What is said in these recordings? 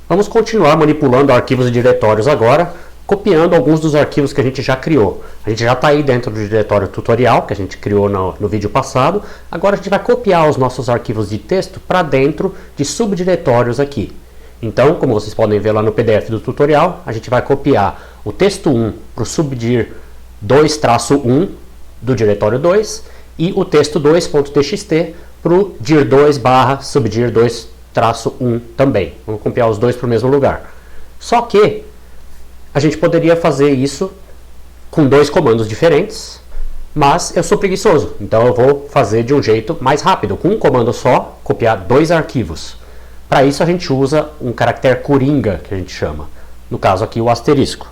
Vamos continuar manipulando arquivos e diretórios agora, copiando alguns dos arquivos que a gente já criou. A gente já está aí dentro do diretório tutorial, que a gente criou no vídeo passado. Agora a gente vai copiar os nossos arquivos de texto para dentro de subdiretórios aqui. Então, como vocês podem ver lá no PDF do tutorial, a gente vai copiar o texto 1 para o subdir 2-1 do diretório 2 e o texto 2.txt para o dir2/subdir 2-1 também. Vamos copiar os dois para o mesmo lugar. Só que a gente poderia fazer isso com dois comandos diferentes, mas eu sou preguiçoso, então eu vou fazer de um jeito mais rápido. Com um comando só, copiar dois arquivos. Para isso a gente usa um caractere coringa, que a gente chama. No caso aqui o asterisco.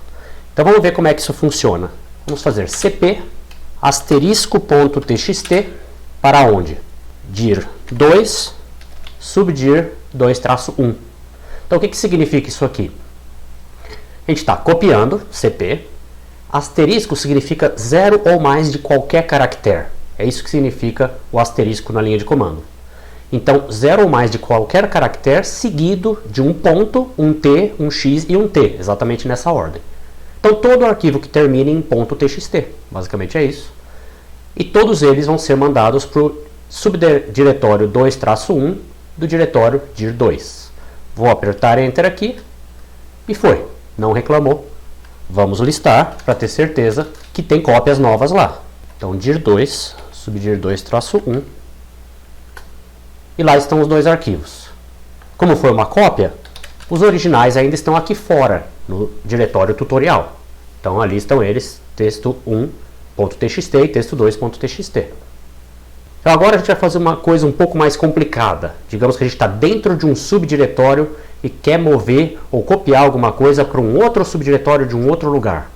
Então vamos ver como é que isso funciona. Vamos fazer cp asterisco.txt para onde? dir2 subdir 2-1. Então o que significa isso aqui? A gente está copiando cp, asterisco significa 0 ou mais de qualquer caractere. É isso que significa o asterisco na linha de comando. Então 0 ou mais de qualquer caractere seguido de um ponto, um t, um x e um t, exatamente nessa ordem. Então todo arquivo que termine em .txt, basicamente é isso. E todos eles vão ser mandados para o subdiretório 2-1 do diretório dir2. Vou apertar Enter aqui e foi. Não reclamou. Vamos listar para ter certeza que tem cópias novas lá. Então dir2, subdir 2-1 e lá estão os dois arquivos. Como foi uma cópia, os originais ainda estão aqui fora, no diretório tutorial. Então ali estão eles, texto 1.txt e texto 2.txt. Então agora a gente vai fazer uma coisa um pouco mais complicada. Digamos que a gente está dentro de um subdiretório e quer mover ou copiar alguma coisa para um outro subdiretório de um outro lugar.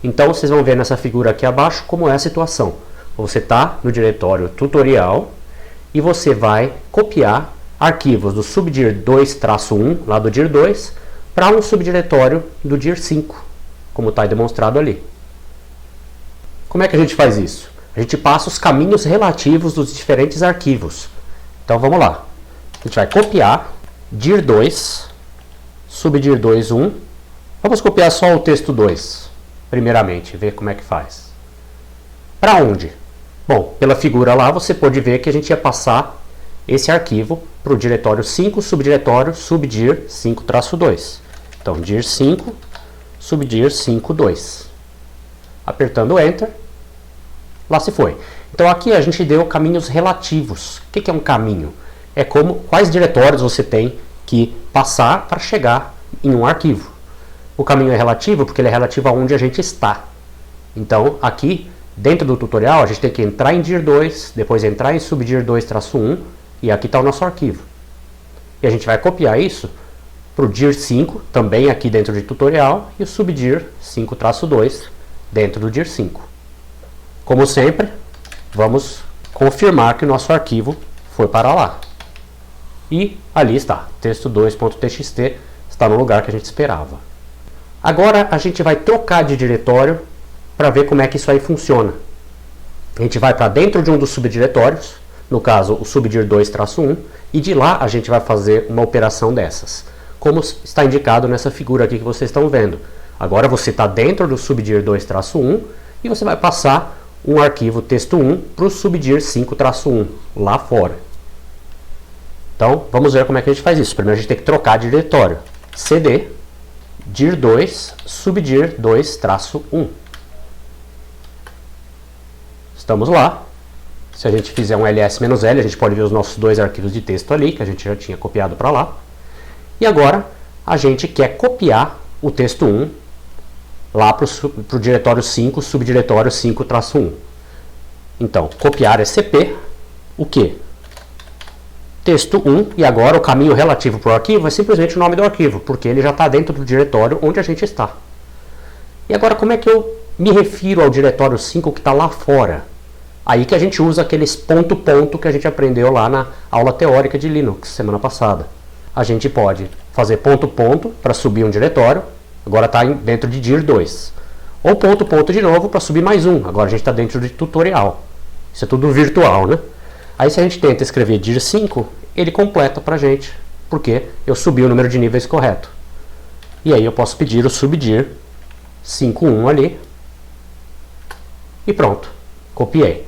Então vocês vão ver nessa figura aqui abaixo como é a situação. Você está no diretório tutorial e você vai copiar arquivos do subdir 2-1, lá do dir2, para um subdiretório do dir5, como está demonstrado ali. Como é que a gente faz isso? A gente passa os caminhos relativos dos diferentes arquivos. Então vamos lá. A gente vai copiar dir2, subdir 2-1. Vamos copiar só o texto 2, primeiramente, ver como é que faz. Para onde? Bom, pela figura lá você pode ver que a gente ia passar esse arquivo para o diretório 5, subdiretório subdir 5-2. Então dir5, subdir 5-2. Apertando Enter, lá se foi. Então aqui a gente deu caminhos relativos. O que é um caminho? É como quais diretórios você tem que passar para chegar em um arquivo. O caminho é relativo porque ele é relativo aonde a gente está. Então aqui dentro do tutorial a gente tem que entrar em dir2, depois entrar em subdir 2-1 e aqui está o nosso arquivo. E a gente vai copiar isso para o dir5, também aqui dentro de tutorial, e o subdir 5-2 dentro do dir5. Como sempre, vamos confirmar que o nosso arquivo foi para lá. E ali está, texto 2.txt está no lugar que a gente esperava. Agora a gente vai trocar de diretório para ver como é que isso aí funciona. A gente vai para dentro de um dos subdiretórios, no caso o subdir 2-1, e de lá a gente vai fazer uma operação dessas, como está indicado nessa figura aqui que vocês estão vendo. Agora você está dentro do subdir 2-1 e você vai passar um arquivo texto 1 para o subdir 5-1 lá fora. Então vamos ver como é que a gente faz isso. Primeiro a gente tem que trocar de diretório. cd dir2 subdir 2-1. Estamos lá. Se a gente fizer um ls-l, a gente pode ver os nossos dois arquivos de texto ali, que a gente já tinha copiado para lá. E agora a gente quer copiar o texto 1 lá para o diretório 5, subdiretório 5-1. Então, copiar é cp, o quê? Texto 1, e agora o caminho relativo para o arquivo é simplesmente o nome do arquivo, porque ele já está dentro do diretório onde a gente está. E agora como é que eu me refiro ao diretório 5 que está lá fora? Aí que a gente usa aqueles ponto que a gente aprendeu lá na aula teórica de Linux, semana passada. A gente pode fazer ponto para subir um diretório, agora está dentro de dir2. Ou ponto de novo para subir mais um, agora a gente está dentro de tutorial. Isso é tudo virtual, né? Aí se a gente tenta escrever dir5, ele completa para a gente, porque eu subi o número de níveis correto. E aí eu posso pedir o subdir 5.1 ali. E pronto, copiei.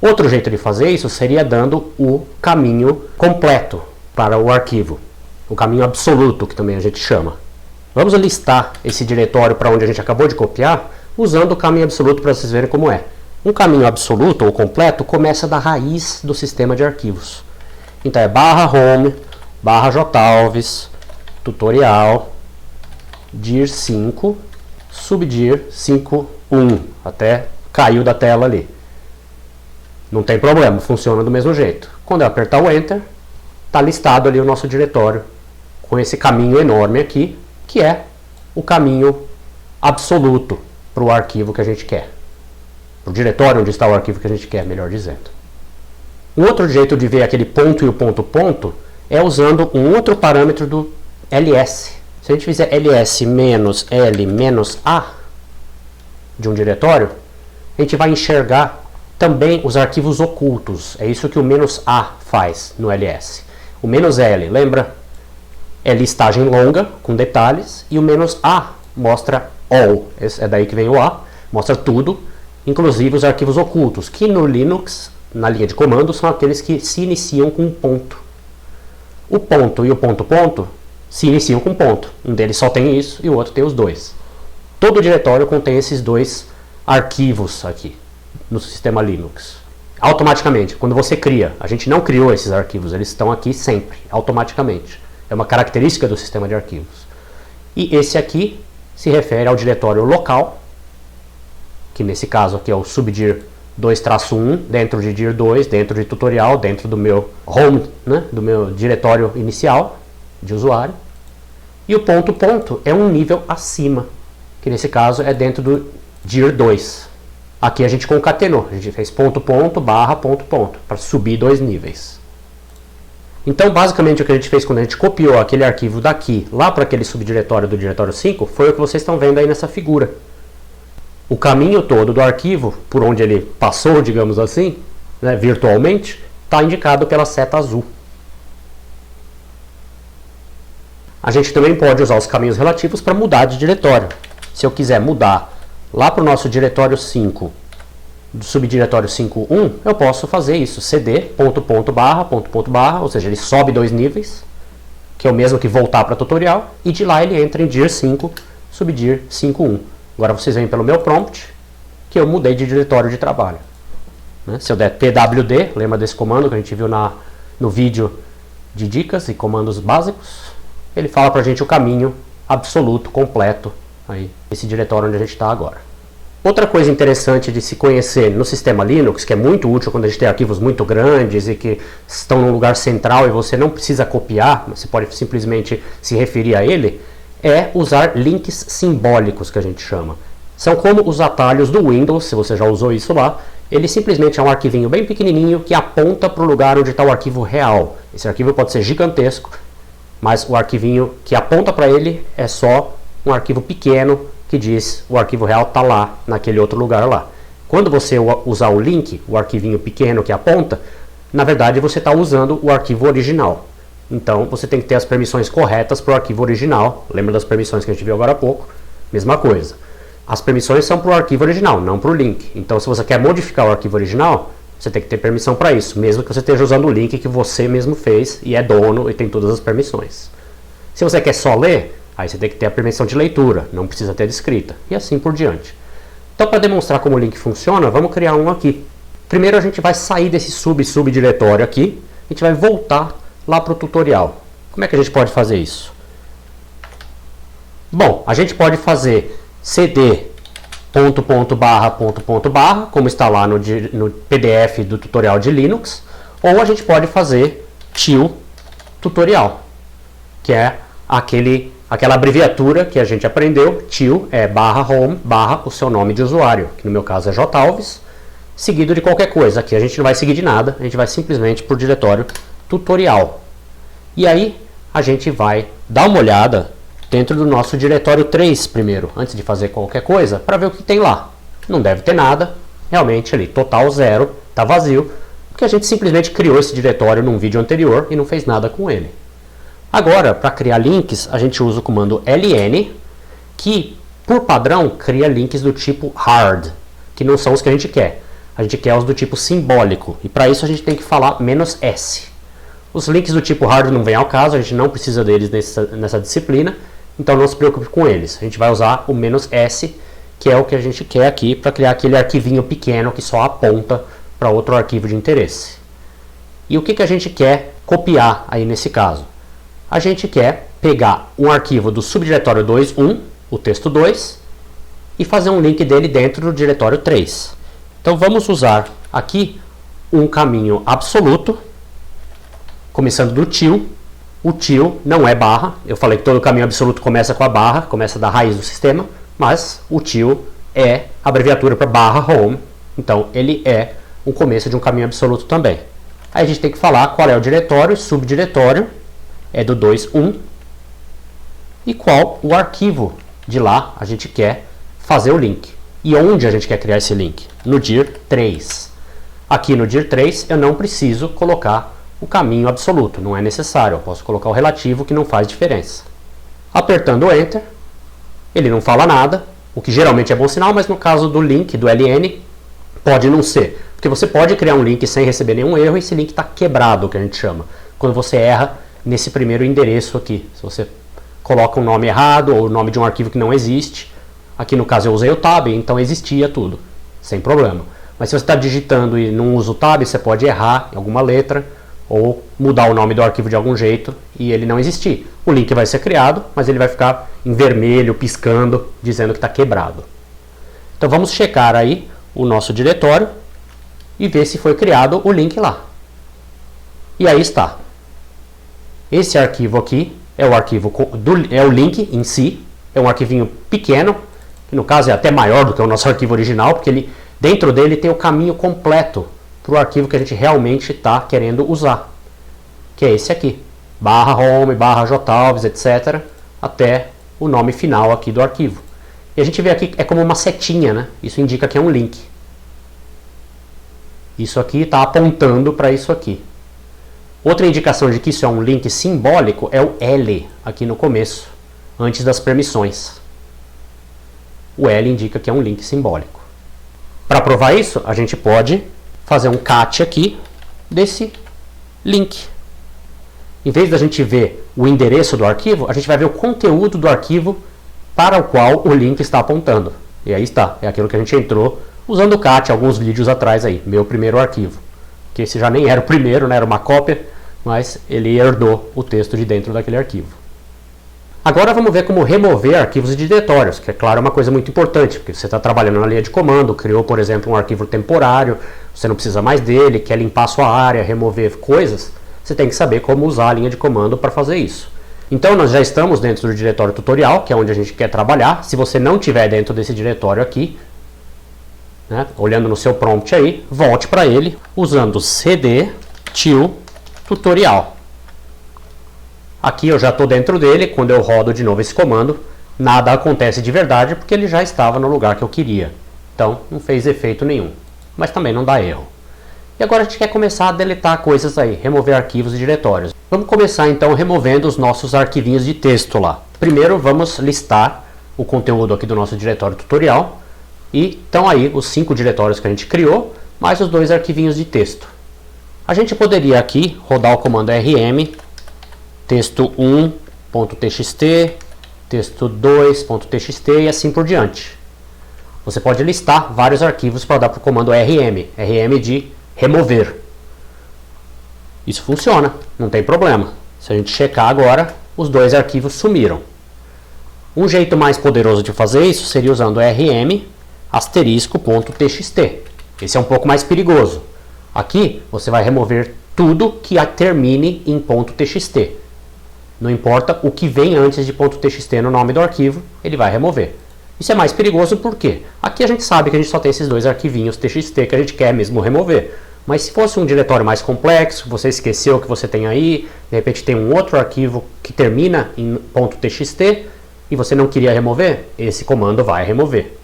Outro jeito de fazer isso seria dando o caminho completo para o arquivo. O caminho absoluto, que também a gente chama. Vamos listar esse diretório para onde a gente acabou de copiar, usando o caminho absoluto para vocês verem como é. Um caminho absoluto ou completo começa da raiz do sistema de arquivos. Então é /home, /jalves, tutorial, dir 5, subdir 5.1, até caiu da tela ali. Não tem problema, funciona do mesmo jeito. Quando eu apertar o Enter, está listado ali o nosso diretório, com esse caminho enorme aqui, que é o caminho absoluto para o arquivo que a gente quer. Para o diretório onde está o arquivo que a gente quer, melhor dizendo. Um outro jeito de ver aquele ponto e o ponto é usando um outro parâmetro do ls. Se a gente fizer ls menos l menos a de um diretório, a gente vai enxergar também os arquivos ocultos. É isso que o -a faz no ls. O -l, lembra? É listagem longa, com detalhes, e o -a mostra all. É daí que vem o a, mostra tudo, inclusive os arquivos ocultos, que no Linux, na linha de comando, são aqueles que se iniciam com um ponto. O ponto e o ponto se iniciam com ponto. Um deles só tem isso e o outro tem os dois. Todo diretório contém esses dois arquivos aqui no sistema Linux. Automaticamente, quando você cria, a gente não criou esses arquivos, eles estão aqui sempre, automaticamente. É uma característica do sistema de arquivos. E esse aqui se refere ao diretório local, que nesse caso aqui é o subdir 2-1, dentro de dir 2, dentro de tutorial, dentro do meu home, né, do meu diretório inicial de usuário. E o ponto é um nível acima, que nesse caso é dentro do dir 2. Aqui a gente concatenou, a gente fez ponto, para subir 2 níveis. Então, basicamente, o que a gente fez quando a gente copiou aquele arquivo daqui, lá para aquele subdiretório do diretório 5, foi o que vocês estão vendo aí nessa figura. O caminho todo do arquivo, por onde ele passou, digamos assim, né, virtualmente, está indicado pela seta azul. A gente também pode usar os caminhos relativos para mudar de diretório. Se eu quiser mudar lá para o nosso diretório 5, do subdiretório 5.1, eu posso fazer isso, cd, ou seja, ele sobe 2 níveis, que é o mesmo que voltar para tutorial, e de lá ele entra em dir 5, subdir 5.1. Agora vocês veem pelo meu prompt que eu mudei de diretório de trabalho. Né? Se eu der pwd, lembra desse comando que a gente viu no vídeo de dicas e comandos básicos, ele fala para a gente o caminho absoluto, completo, aí, esse diretório onde a gente está agora. Outra coisa interessante de se conhecer no sistema Linux, que é muito útil quando a gente tem arquivos muito grandes e que estão num lugar central e você não precisa copiar, você pode simplesmente se referir a ele, é usar links simbólicos, que a gente chama. São como os atalhos do Windows, se você já usou isso lá. Ele simplesmente é um arquivinho bem pequenininho que aponta para o lugar onde está o arquivo real. Esse arquivo pode ser gigantesco, mas o arquivinho que aponta para ele é só um arquivo pequeno que diz o arquivo real está lá, naquele outro lugar lá. Quando você usar o link, o arquivinho pequeno que aponta, na verdade você está usando o arquivo original. Então você tem que ter as permissões corretas para o arquivo original. Lembra das permissões que a gente viu agora há pouco? Mesma coisa. As permissões são para o arquivo original, não para o link. Então se você quer modificar o arquivo original, você tem que ter permissão para isso, mesmo que você esteja usando o link que você mesmo fez e é dono e tem todas as permissões. Se você quer só ler, aí você tem que ter a permissão de leitura, não precisa ter de escrita, e assim por diante. Então, para demonstrar como o link funciona, vamos criar um aqui. Primeiro a gente vai sair desse subdiretório aqui, a gente vai voltar lá para o tutorial. Como é que a gente pode fazer isso? Bom, a gente pode fazer cd ... como está lá no PDF do tutorial de Linux, ou a gente pode fazer til tutorial, que é aquela abreviatura que a gente aprendeu. Til é /home, o seu nome de usuário, que no meu caso é jalves, seguido de qualquer coisa. Aqui a gente não vai seguir de nada, a gente vai simplesmente para o diretório tutorial. E aí a gente vai dar uma olhada dentro do nosso diretório 3 primeiro, antes de fazer qualquer coisa, para ver o que tem lá. Não deve ter nada, realmente ali, total 0, está vazio, porque a gente simplesmente criou esse diretório num vídeo anterior e não fez nada com ele. Agora, para criar links, a gente usa o comando ln, que por padrão cria links do tipo hard, que não são os que a gente quer. A gente quer os do tipo simbólico, e para isso a gente tem que falar "-s". Os links do tipo hard não vem ao caso, a gente não precisa deles nessa disciplina, então não se preocupe com eles. A gente vai usar o "-s", que é o que a gente quer aqui para criar aquele arquivinho pequeno que só aponta para outro arquivo de interesse. E o que a gente quer copiar aí nesse caso? A gente quer pegar um arquivo do subdiretório 2.1, o texto 2, e fazer um link dele dentro do diretório 3. Então vamos usar aqui um caminho absoluto, começando do til. O til não é barra, eu falei que todo caminho absoluto começa com a barra, começa da raiz do sistema, mas o til é abreviatura para barra home, então ele é o começo de um caminho absoluto também. Aí a gente tem que falar qual é o diretório, subdiretório, é do 2.1, e qual o arquivo de lá a gente quer fazer o link. E onde a gente quer criar esse link? No dir 3. Aqui no dir 3 eu não preciso colocar o caminho absoluto, não é necessário, eu posso colocar o relativo que não faz diferença. Apertando Enter, ele não fala nada, o que geralmente é bom sinal, mas no caso do link, do ln, pode não ser. Porque você pode criar um link sem receber nenhum erro e esse link está quebrado, que a gente chama. Quando você erra nesse primeiro endereço aqui. Se você coloca um nome errado ou o nome de um arquivo que não existe. Aqui no caso eu usei o tab, então existia tudo, sem problema. Mas se você está digitando e não usa o tab, você pode errar em alguma letra ou mudar o nome do arquivo de algum jeito e ele não existir. O link vai ser criado, mas ele vai ficar em vermelho, piscando, dizendo que está quebrado. Então vamos checar aí o nosso diretório e ver se foi criado o link lá. E aí está. Esse arquivo aqui é o arquivo é o link em si, é um arquivinho pequeno, que no caso é até maior do que o nosso arquivo original, porque dentro dele tem o caminho completo para o arquivo que a gente realmente está querendo usar, que é esse aqui, barra home, barra jalves, etc., até o nome final aqui do arquivo. E a gente vê aqui, é como uma setinha, né? Isso indica que é um link. Isso aqui está apontando para isso aqui. Outra indicação de que isso é um link simbólico é o L, aqui no começo, antes das permissões. O L indica que é um link simbólico. Para provar isso, a gente pode fazer um cat aqui desse link. Em vez da gente ver o endereço do arquivo, a gente vai ver o conteúdo do arquivo para o qual o link está apontando. E aí está, é aquilo que a gente entrou usando o cat alguns vídeos atrás aí, meu primeiro arquivo. Que esse já nem era o primeiro, né, era uma cópia, mas ele herdou o texto de dentro daquele arquivo. Agora vamos ver como remover arquivos e diretórios, que é claro uma coisa muito importante, porque você está trabalhando na linha de comando, criou por exemplo um arquivo temporário, você não precisa mais dele, quer limpar a sua área, remover coisas, você tem que saber como usar a linha de comando para fazer isso. Então nós já estamos dentro do diretório tutorial, que é onde a gente quer trabalhar. Se você não estiver dentro desse diretório aqui, né, olhando no seu prompt aí, volte para ele usando cd til tutorial. Aqui eu já estou dentro dele, quando eu rodo de novo esse comando, nada acontece de verdade porque ele já estava no lugar que eu queria. Então não fez efeito nenhum, mas também não dá erro. E agora a gente quer começar a deletar coisas aí, remover arquivos e diretórios. Vamos começar então removendo os nossos arquivinhos de texto lá. Primeiro vamos listar o conteúdo aqui do nosso diretório tutorial. E estão aí os 5 diretórios que a gente criou, mais os 2 arquivinhos de texto. A gente poderia aqui rodar o comando rm, texto1.txt, texto2.txt e assim por diante. Você pode listar vários arquivos para dar para o comando rm de remover. Isso funciona, não tem problema. Se a gente checar agora, os 2 arquivos sumiram. Um jeito mais poderoso de fazer isso seria usando rm *.txt. Esse é um pouco mais perigoso. Aqui você vai remover tudo que termine em .txt. Não importa o que vem antes de .txt no nome do arquivo, ele vai remover. Isso é mais perigoso porque aqui a gente sabe que a gente só tem esses 2 arquivinhos txt que a gente quer mesmo remover. Mas se fosse um diretório mais complexo, você esqueceu que você tem aí, de repente tem um outro arquivo que termina em .txt e você não queria remover, esse comando vai remover.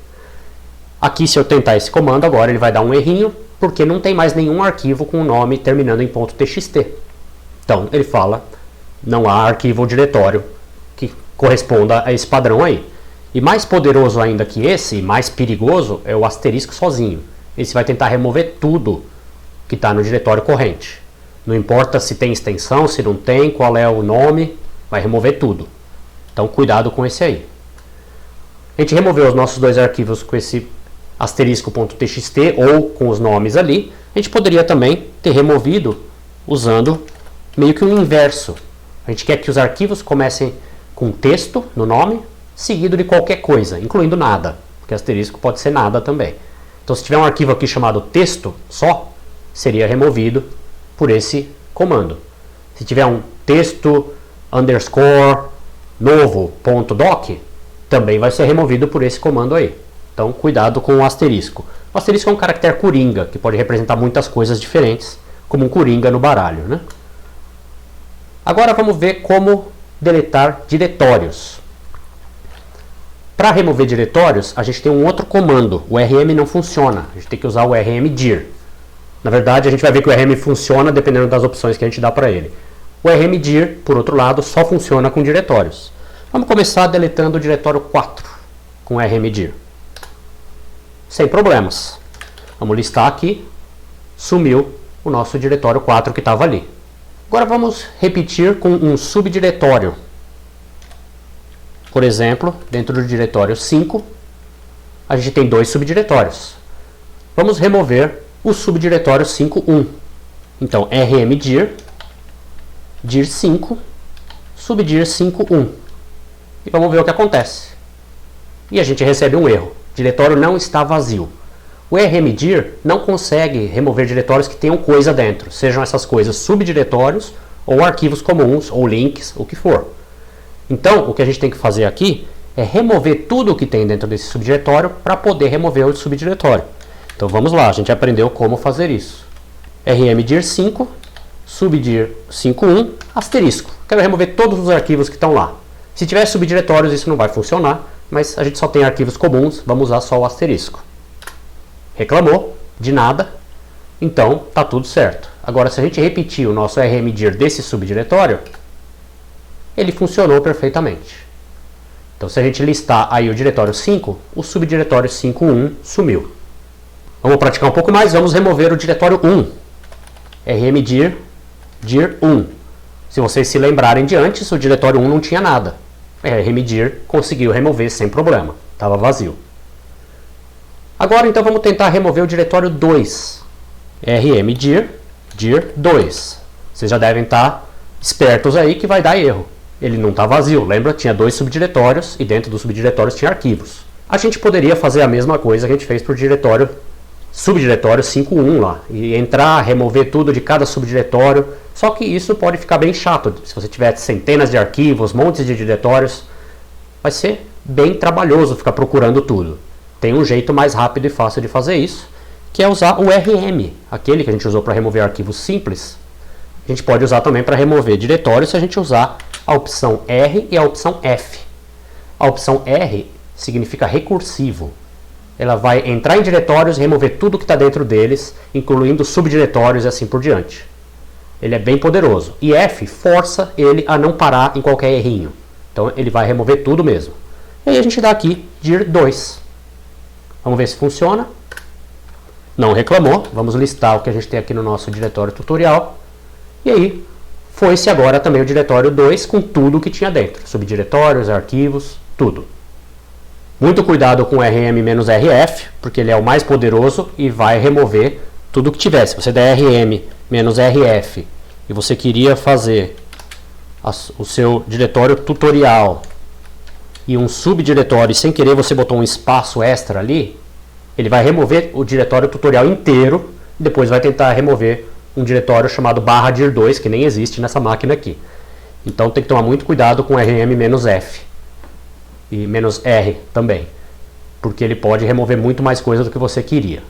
Aqui, se eu tentar esse comando, agora ele vai dar um errinho, porque não tem mais nenhum arquivo com o nome terminando em .txt. Então, ele fala não há arquivo ou diretório que corresponda a esse padrão aí. E mais poderoso ainda que esse, mais perigoso, é o asterisco sozinho. Esse vai tentar remover tudo que está no diretório corrente. Não importa se tem extensão, se não tem, qual é o nome, vai remover tudo. Então cuidado com esse aí. A gente removeu os nossos dois arquivos com esse asterisco.txt ou com os nomes ali. A gente poderia também ter removido usando meio que um inverso. A gente quer que os arquivos comecem com texto no nome, seguido de qualquer coisa, incluindo nada, porque asterisco pode ser nada também. Então se tiver um arquivo aqui chamado texto só, seria removido por esse comando. Se tiver um texto underscore novo.doc, também vai ser removido por esse comando aí. Então cuidado com o asterisco. O asterisco é um caractere coringa, que pode representar muitas coisas diferentes, como um coringa no baralho, né? Agora vamos ver como deletar diretórios. Para remover diretórios, a gente tem um outro comando. O rm não funciona. A gente tem que usar o rmdir. Na verdade, a gente vai ver que o rm funciona dependendo das opções que a gente dá para ele. O rmdir, por outro lado, só funciona com diretórios. Vamos começar deletando o diretório 4 com rmdir. Sem problemas. Vamos listar aqui. Sumiu o nosso diretório 4 que estava ali. Agora vamos repetir com um subdiretório. Por exemplo, dentro do diretório 5, a gente tem dois subdiretórios. Vamos remover o subdiretório 5.1. Então, rmdir, dir5, subdir 5.1. E vamos ver o que acontece. E a gente recebe um erro. O diretório não está vazio. O rmdir não consegue remover diretórios que tenham coisa dentro, sejam essas coisas subdiretórios ou arquivos comuns ou links, o que for. Então, o que a gente tem que fazer aqui é remover tudo o que tem dentro desse subdiretório para poder remover o subdiretório. Então vamos lá, a gente aprendeu como fazer isso. rmdir5, subdir 5.1, asterisco. Quero remover todos os arquivos que estão lá. Se tiver subdiretórios isso não vai funcionar, mas a gente só tem arquivos comuns, vamos usar só o asterisco. Reclamou de nada, então está tudo certo. Agora, se a gente repetir o nosso rmdir desse subdiretório, ele funcionou perfeitamente. Então, se a gente listar aí o diretório 5, o subdiretório 5.1 sumiu. Vamos praticar um pouco mais, vamos remover o diretório 1. rmdir dir 1. Se vocês se lembrarem de antes, o diretório 1 não tinha nada. Rmdir conseguiu remover sem problema, estava vazio. Agora, então, vamos tentar remover o diretório 2. rmdir dir 2. Vocês já devem estar espertos aí que vai dar erro. Ele não está vazio, lembra? Tinha dois subdiretórios e dentro dos subdiretórios tinha arquivos. A gente poderia fazer a mesma coisa que a gente fez para o subdiretório 5.1 lá. E entrar, remover tudo de cada subdiretório. Só que isso pode ficar bem chato. Se você tiver centenas de arquivos, montes de diretórios, vai ser bem trabalhoso ficar procurando tudo. Tem um jeito mais rápido e fácil de fazer isso, que é usar o rm, aquele que a gente usou para remover arquivos simples. A gente pode usar também para remover diretórios se a gente usar a opção R e a opção F. A opção R significa recursivo. Ela vai entrar em diretórios e remover tudo que está dentro deles, incluindo subdiretórios e assim por diante. Ele é bem poderoso. E F força ele a não parar em qualquer errinho. Então ele vai remover tudo mesmo. E aí a gente dá aqui dir 2. Vamos ver se funciona. Não reclamou. Vamos listar o que a gente tem aqui no nosso diretório tutorial. E aí, foi-se agora também o diretório 2 com tudo o que tinha dentro. Subdiretórios, arquivos, tudo. Muito cuidado com o rm-rf, porque ele é o mais poderoso e vai remover tudo o que tiver. Se você der rm-rf e você queria fazer o seu diretório tutorial e um subdiretório, e sem querer você botou um espaço extra ali, ele vai remover o diretório tutorial inteiro e depois vai tentar remover um diretório chamado /dir2, que nem existe nessa máquina aqui. Então tem que tomar muito cuidado com rm-f e -r também, porque ele pode remover muito mais coisa do que você queria.